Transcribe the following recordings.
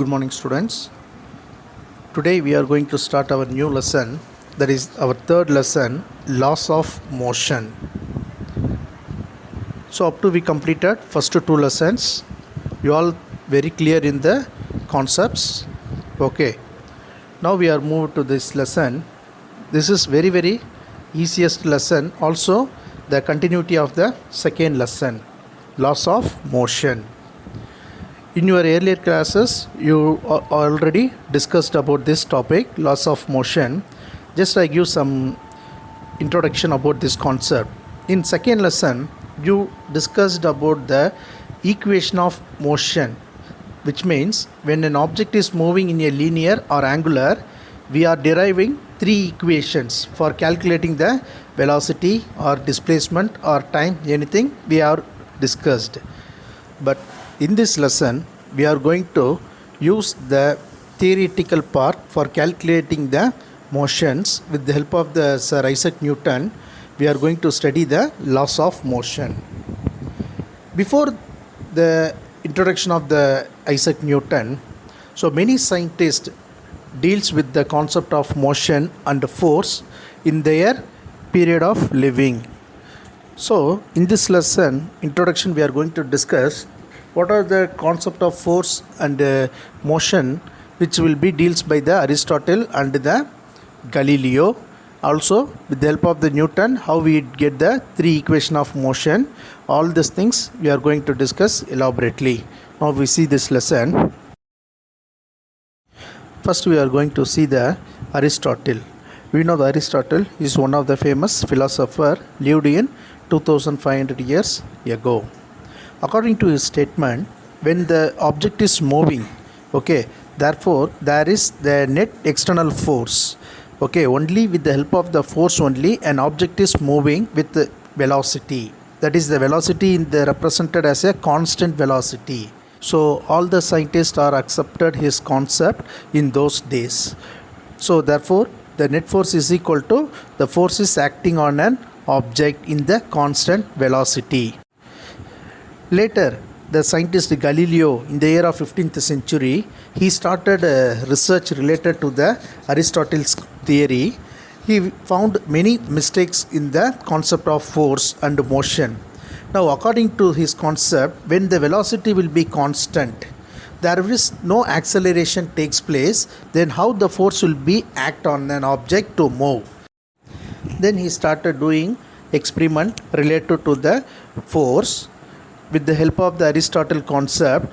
Good morning, students. Today we are going to start our new lesson, that is our third lesson, laws of motion. So up to we completed first two lessons. You all very clear in the concepts. Okay. Now we are moved to this lesson. This is very easiest lesson. Also the continuity of the second lesson, laws of motion. In your earlier classes, you already discussed about this topic, laws of motion. Just I give some introduction about this concept. In second lesson, you discussed about the equation of motion, which means when an object is moving in a linear or angular, we are deriving three equations for calculating the velocity or displacement or time, anything we have discussed. But in this lesson, we are going to use the theoretical part for calculating the motions with the help of the Sir Isaac Newton. We are going to study the laws of motion. Before the introduction of the Isaac Newton, so many scientists deals with the concept of motion and force in their period of living. So in this lesson, introduction, we are going to discuss what are the concept of force and motion, which will be deals by the Aristotle and the Galileo. Also with the help of the Newton, how we get the three equation of motion. All these things we are going to discuss elaborately. Now we see this lesson. First we are going to see the Aristotle. We know that Aristotle is one of the famous philosopher, lived in 2500 years ago. According to his statement, when the object is moving, therefore there is the net external force. Only with the help of the force only an object is moving with the velocity. That is the velocity represented as a constant velocity. So all the scientists are accepted his concept in those days. So therefore the net force is equal to the force is acting on an object in the constant velocity. Later, the scientist Galileo, in the year of 15th century, he started research related to the Aristotle's theory. He found many mistakes in the concept of force and motion. Now, according to his concept, when the velocity will be constant, there is no acceleration takes place, then how the force will be act on an object to move. Then he started doing experiment related to the force. With the help of the Aristotle concept,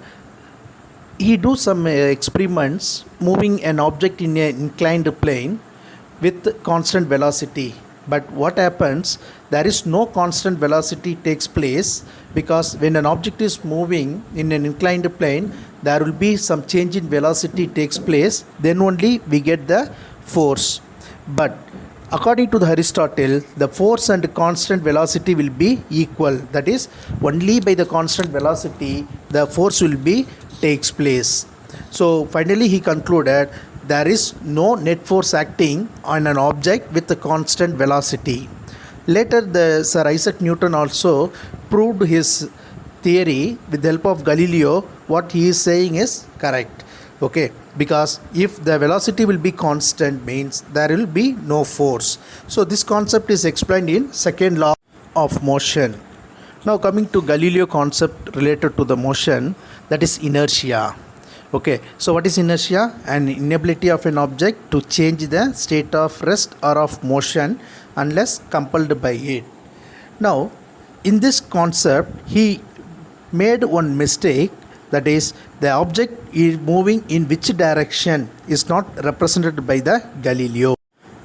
he do some experiments moving an object in an inclined plane with constant velocity. But what happens, there is no constant velocity takes place, because when an object is moving in an inclined plane, there will be some change in velocity takes place, then only we get the force. But according to the Aristotle, the force and constant velocity will be equal. That is, only by the constant velocity the force will be takes place. So finally he concluded there is no net force acting on an object with a constant velocity. Later the Sir Isaac Newton also proved his theory with the help of Galileo. What he is saying is correct. Because if the velocity will be constant, means there will be no force. So this concept is explained in second law of motion. Now coming to Galileo concept related to the motion, that is inertia. So what is inertia? An inability of an object to change the state of rest or of motion unless compelled by it. Now in this concept, he made one mistake. That is, the object is moving in which direction is not represented by the Galileo.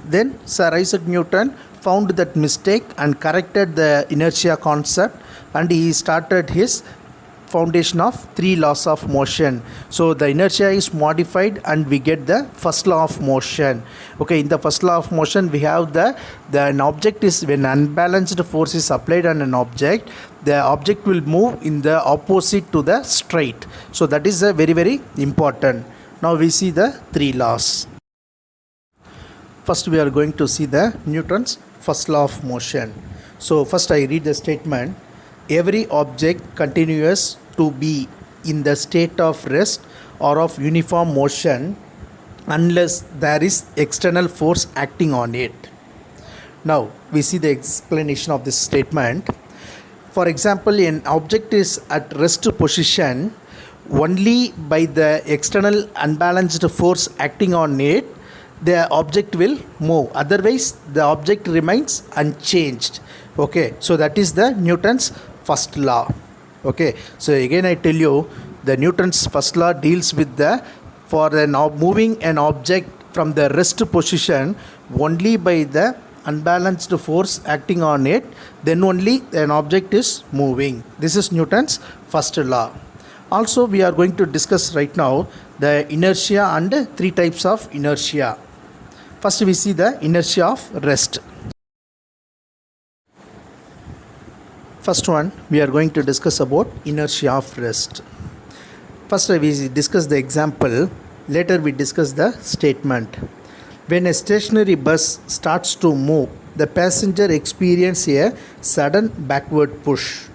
Then Sir Isaac Newton found that mistake and corrected the inertia concept, and he started his foundation of three laws of motion. So the inertia is modified and we get the first law of motion. In the first law of motion, we have an object is, when unbalanced force is applied on an object, the object will move in the opposite to the straight. So that is a very important. Now we see the three laws. First we are going to see the Newton's first law of motion. So first I read the statement. Every object continues to be in the state of rest or of uniform motion unless there is external force acting on it. Now we see the explanation of this statement. For example, an object is at rest position only by the external unbalanced force acting on it, the object will move. Otherwise, the object remains unchanged. Okay, so that is the Newton's first law. Okay, so again I tell you, the Newton's first law deals with the moving an object from the rest position only by the unbalanced force acting on it, then only an object is moving. This is Newton's first law. Also, we are going to discuss right now the inertia and three types of inertia. First, we see the inertia of rest. First one, we are going to discuss about inertia of rest. First, we discuss the example. Later, we discuss the statement. When a stationary bus starts to move, the passenger experiences a sudden backward push.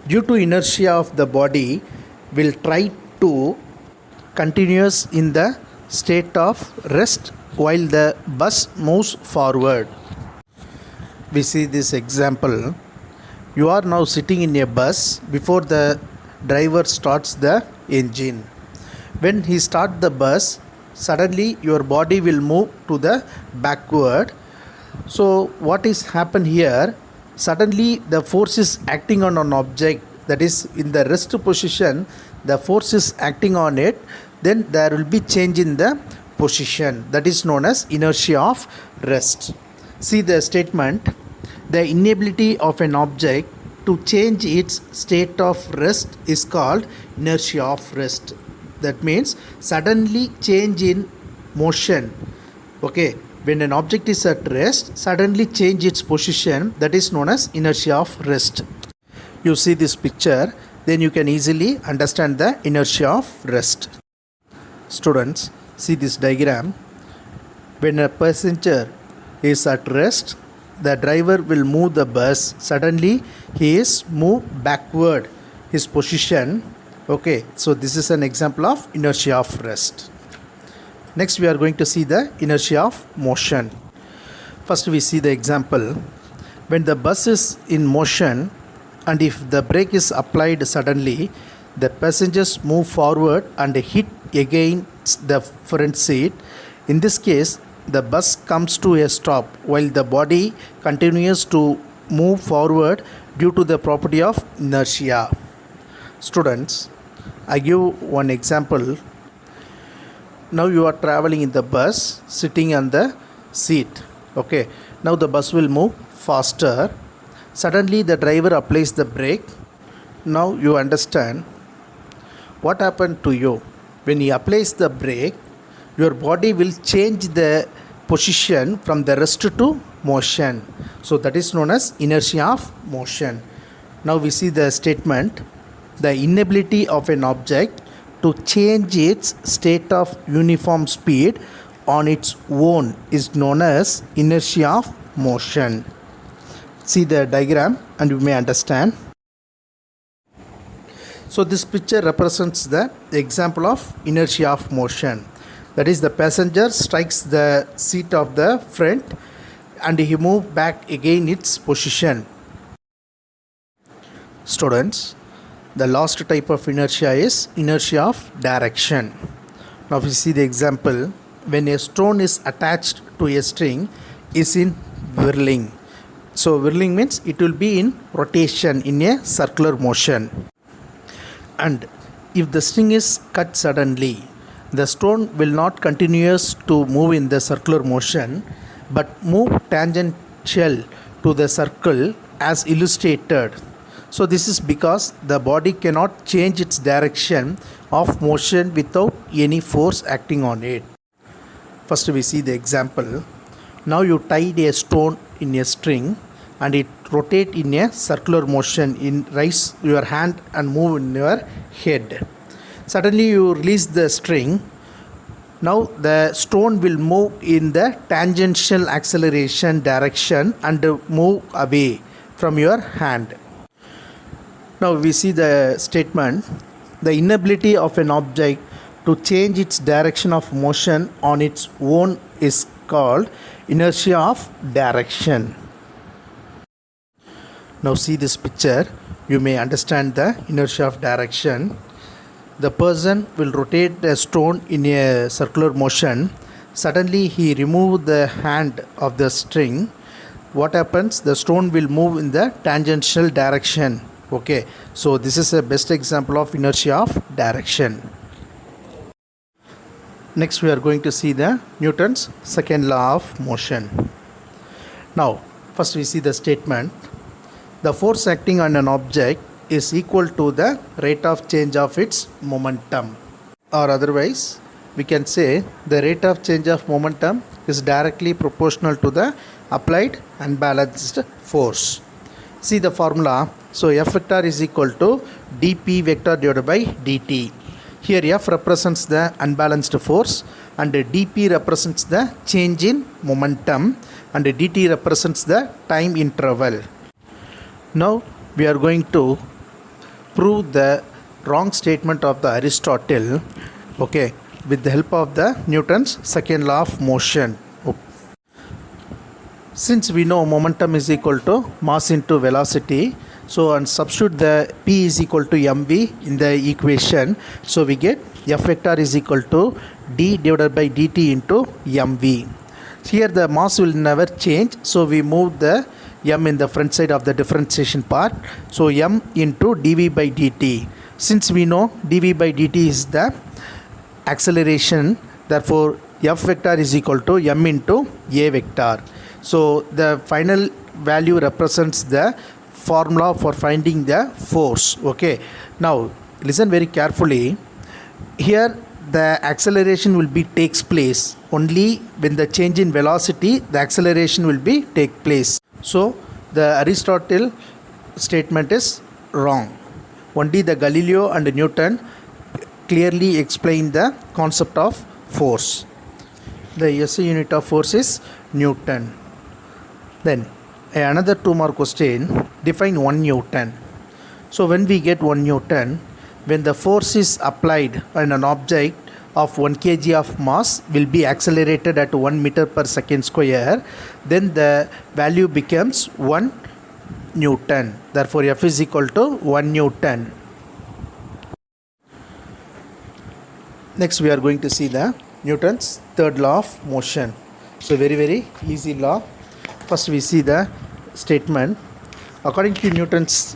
Due to inertia of the body, will try to continues in the state of rest while the bus moves forward. We see this example. You are now sitting in a bus before the driver starts the engine. When he starts the bus, suddenly your body will move to the backward. So what is happened here? Suddenly the force is acting on an object, that is in the rest position, the force is acting on it, then there will be change in the position, that is known as inertia of rest. See the statement. The inability of an object to change its state of rest is called inertia of rest. That means suddenly change in motion. Okay, when an object is at rest, suddenly change its position, that is known as inertia of rest. You see this picture, then you can easily understand the inertia of rest. Students, see this diagram. When a passenger is at rest, the driver will move the bus. Suddenly he is moved backward his position. Okay, so this is an example of inertia of rest. Next, we are going to see the inertia of motion. First, we see the example. When the bus is in motion and if the brake is applied suddenly, the passengers move forward and hit against the front seat. In this case, the bus comes to a stop while the body continues to move forward due to the property of inertia. Students, I give one example. Now you are traveling in the bus, sitting on the seat. Okay, now the bus will move faster. Suddenly the driver applies the brake. Now you understand what happened to you. When he applies the brake, your body will change the position from the rest to motion. So that is known as inertia of motion. Now we see the statement. The inability of an object to change its state of uniform speed on its own is known as inertia of motion. See the diagram and you may understand. So this picture represents the example of inertia of motion. That is, the passenger strikes the seat of the front and he moves back again its position. Students, the last type of inertia is inertia of direction. Now if you see the example, when a stone is attached to a string is in whirling. So whirling means it will be in rotation, in a circular motion. And if the string is cut suddenly, the stone will not continue to move in the circular motion but move tangential to the circle as illustrated. So this is because the body cannot change its direction of motion without any force acting on it. First we see the example. Now you tied a stone in a string and it rotate in a circular motion. Raise your hand and move in your head. Suddenly you release the string. Now the stone will move in the tangential acceleration direction and move away from your hand. Now we see the statement. the inability of an object to change its direction of motion on its own is called inertia of direction. Now see this picture, you may understand the inertia of direction. The person will rotate a stone in a circular motion. Suddenly he removes the hand of the string. What happens? The stone will move in the tangential direction. Okay, so this is a best example of inertia of direction. Next we are going to see the Newton's second law of motion. Now first we see the statement. The force acting on an object is equal to the rate of change of its momentum, or otherwise we can say the rate of change of momentum is directly proportional to the applied unbalanced force. See the formula. So F vector is equal to dP vector divided by dt. Here F represents the unbalanced force and dP represents the change in momentum and dt represents the time interval. Now we are going to prove the wrong statement of the Aristotle, okay, with the help of the Newton's second law of motion. Since we know momentum is equal to mass into velocity, so and substitute the P is equal to mv in the equation, so we get F vector is equal to d divided by dt into mv. Here the mass will never change, so we move the m in the front side of the differentiation part, so m into dv by dt. Since we know dv by dt is the acceleration, therefore F vector is equal to m into a vector. So the final value represents the formula for finding the force. Okay, now listen very carefully. Here the acceleration will be takes place only when the change in velocity, the acceleration will be take place. So the Aristotle statement is wrong. Only the Galileo and Newton clearly explain the concept of force. The SI unit of force is Newton. Then another 2 mark question, define 1 Newton. So when we get 1 Newton, when the force is applied on an object of 1 kg of mass will be accelerated at 1 meter per second square, then the value becomes 1 Newton. Therefore F is equal to 1 Newton. Next we are going to see the Newton's third law of motion. So very easy law. First we see the statement. According to Newton's,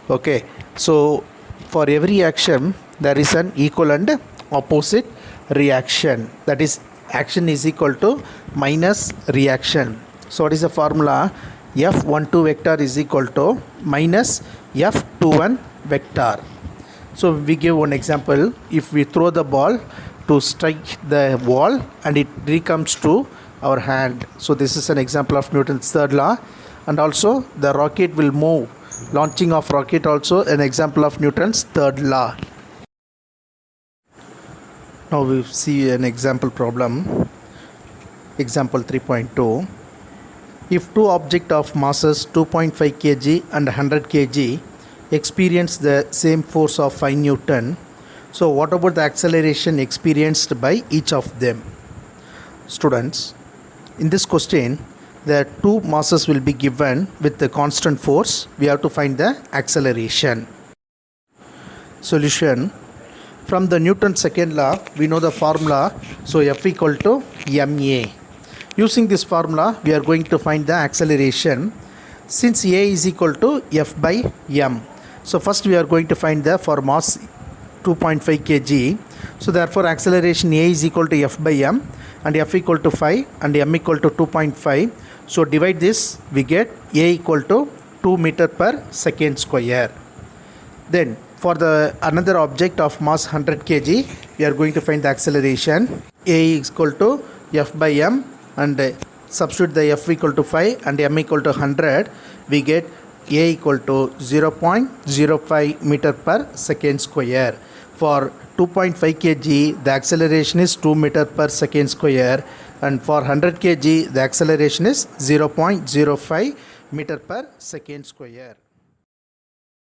okay, so for every action there is an equal and opposite reaction, that is action is equal to minus reaction. So what is the formula? F12 vector is equal to minus F21 vector. So we give one example. If we throw the ball to strike the wall and it comes to our hand, so this is an example of Newton's third law. And also the rocket will move, launching of rocket also an example of Newton's third law. Now we see an example problem. Example 3.2. If two objects of masses 2.5 kg and 100 kg experience the same force of 5 Newton, so what about the acceleration experienced by each of them? Students, in this question the two masses will be given with the constant force. We have to find the acceleration. Solution. From the Newton's second law we know the formula, so F equal to ma. Using this formula we are going to find the acceleration. Since a is equal to F by m, so first we are going to find the for mass 2.5 kg, so therefore acceleration a is equal to F by m and F equal to 5 and m equal to 2.5. So divide this, we get a equal to 2 meter per second square. Then for the another object of mass 100 kg we are going to find the acceleration. A is equal to F by m and substitute the F equal to 5 and m equal to 100, we get a equal to 0.05 meter per second square. For 2.5 kg the acceleration is 2 meter per second square, and for 100 kg the acceleration is 0.05 meter per second square.